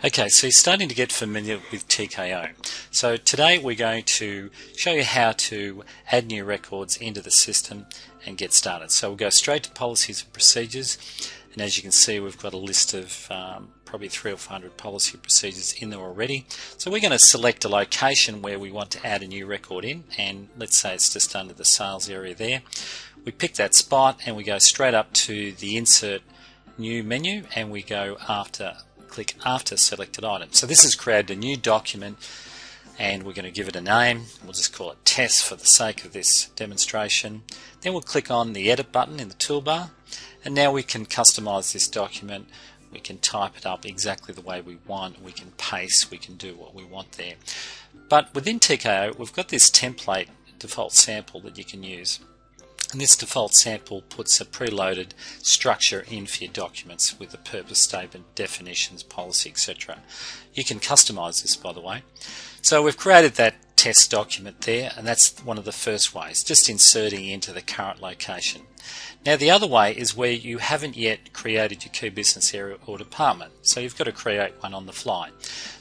Okay, so you're starting to get familiar with TKO. So today we're going to show you how to add new records into the system and get started. So we'll go straight to policies and procedures, and as you can see we've got a list of probably 300 or 400 policy procedures in there already. So we're going to select a location where we want to add a new record in, and let's say it's just under the sales area there. We pick that spot and we go straight up to the insert new menu and we go click after selected item. So this has created a new document and we're going to give it a name. We'll just call it test for the sake of this demonstration. Then we'll click on the edit button in the toolbar, and now we can customize this document. We can type it up exactly the way we want, we can paste, we can do what we want there. But within TKO we've got this template default sample that you can use. And this default sample puts a preloaded structure in for your documents with a purpose statement, definitions, policy, etc. You can customize this, by the way. So we've created that test document there, and that's one of the first ways, just inserting into the current location. Now the other way is where you haven't yet created your key business area or department, so you've got to create one on the fly.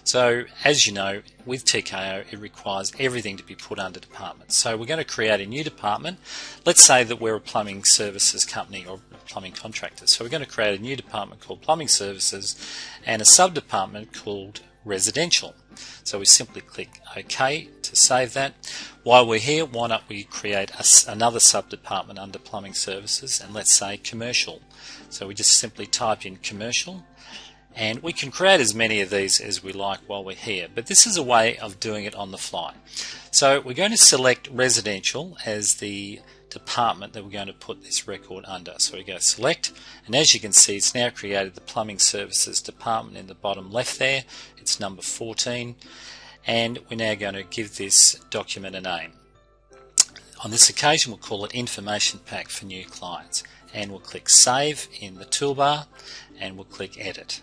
So as you know, with TKO it requires everything to be put under department. So we're going to create a new department. Let's say that we're a plumbing services company or plumbing contractor. So we're going to create a new department called plumbing services and a sub-department called residential. So we simply click OK to save that. While we're here, why not we create another sub-department under plumbing services, and let's say commercial. So we just simply type in commercial, and we can create as many of these as we like while we're here, but this is a way of doing it on the fly. So we're going to select residential as the department that we're going to put this record under. So we go select, and as you can see it's now created the plumbing services department in the bottom left there. It's number 14, and we're now going to give this document a name. On this occasion we'll call it information pack for new clients, and we'll click save in the toolbar and we'll click edit.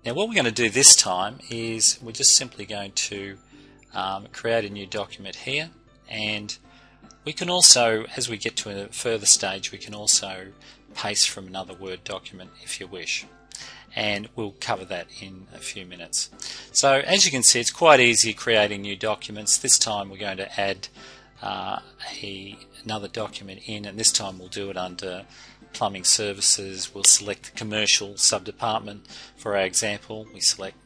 Now what we're going to do this time is we're just simply going to create a new document here, and we can also, as we get to a further stage, we can also paste from another Word document if you wish, and we'll cover that in a few minutes. So as you can see, it's quite easy creating new documents. This time we're going to add another document in, and this time we'll do it under plumbing services. We'll select the commercial sub-department for our example. We select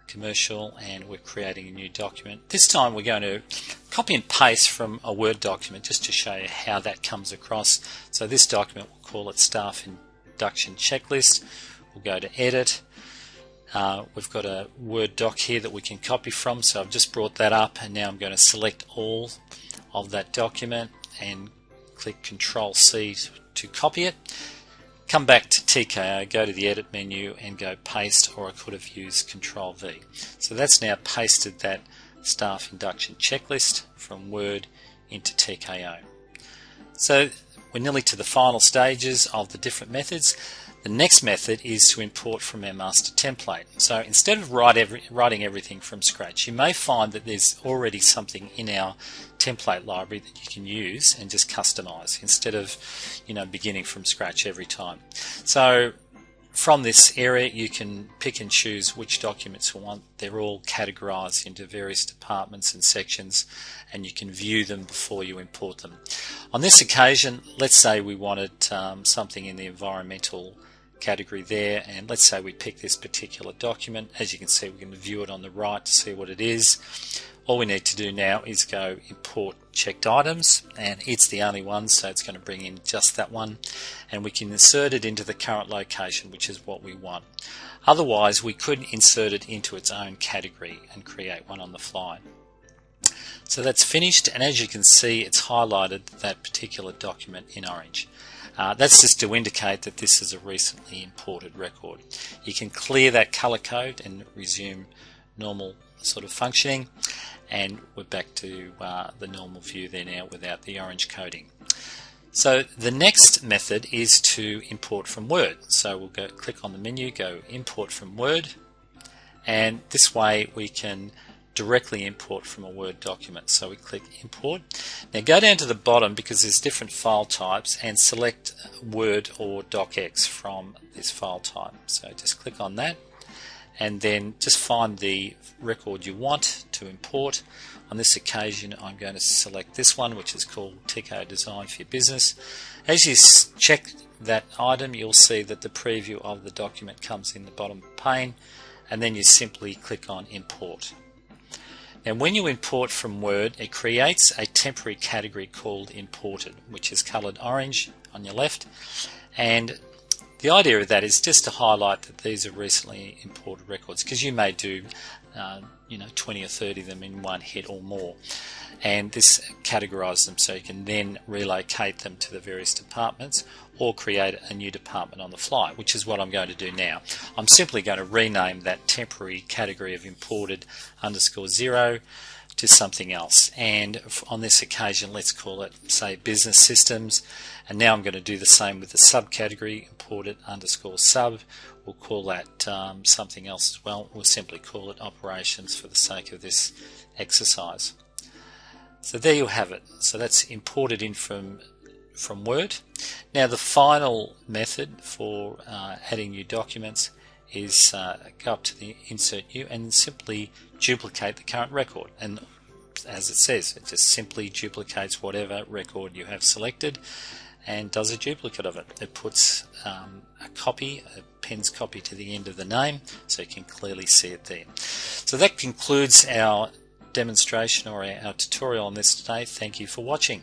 commercial and we're creating a new document. This time we're going to copy and paste from a Word document just to show you how that comes across. So this document, we'll call it staff induction checklist. We'll go to edit. We've got a Word doc here that we can copy from, so I've just brought that up, and now I'm going to select all of that document and click Control C to copy it. Come back to TKO, go to the edit menu and go paste, or I could have used Control V. So that's now pasted that staff induction checklist from Word into TKO. So we're nearly to the final stages of the different methods. The next method is to import from our master template. So instead of writing everything from scratch, you may find that there's already something in our template library that you can use and just customize instead of beginning from scratch every time. So from this area you can pick and choose which documents you want. They're all categorized into various departments and sections, and you can view them before you import them. On this occasion, let's say we wanted something in the environmental category there, and let's say we pick this particular document. As you can see, we can view it on the right to see what it is. All we need to do now is go import checked items, and it's the only one, so it's going to bring in just that one, and we can insert it into the current location, which is what we want. Otherwise we could insert it into its own category and create one on the fly. So that's finished, and as you can see it's highlighted that particular document in orange. That's just to indicate that this is a recently imported record. You can clear that color code and resume normal sort of functioning, and we're back to the normal view there now without the orange coding. So the next method is to import from Word. So we'll go click on the menu, go import from Word, and this way we can directly import from a Word document. So we click import. Now go down to the bottom, because there's different file types, and select Word or DocX from this file type. So just click on that, and then just find the record you want to import. On this occasion I'm going to select this one, which is called TKO Design for Your Business. As you check that item, you'll see that the preview of the document comes in the bottom pane, and then you simply click on Import. Now when you import from Word, it creates a temporary category called Imported, which is coloured orange on your left, and the idea of that is just to highlight that these are recently imported records, because you may do 20 or 30 of them in one hit or more, and this categorises them so you can then relocate them to the various departments or create a new department on the fly, which is what I'm going to do now. I'm simply going to rename that temporary category of imported _0 to something else, and on this occasion let's call it, say, business systems. And now I'm going to do the same with the subcategory, imported _sub. We'll call that something else as well. We'll simply call it operations for the sake of this exercise. So there you have it. So that's imported in from Word. Now the final method for adding new documents is go up to the Insert New and simply duplicate the current record. And as it says, it just simply duplicates whatever record you have selected and does a duplicate of it. It puts a pen's copy to the end of the name, so you can clearly see it there. So that concludes our demonstration or our tutorial on this today. Thank you for watching.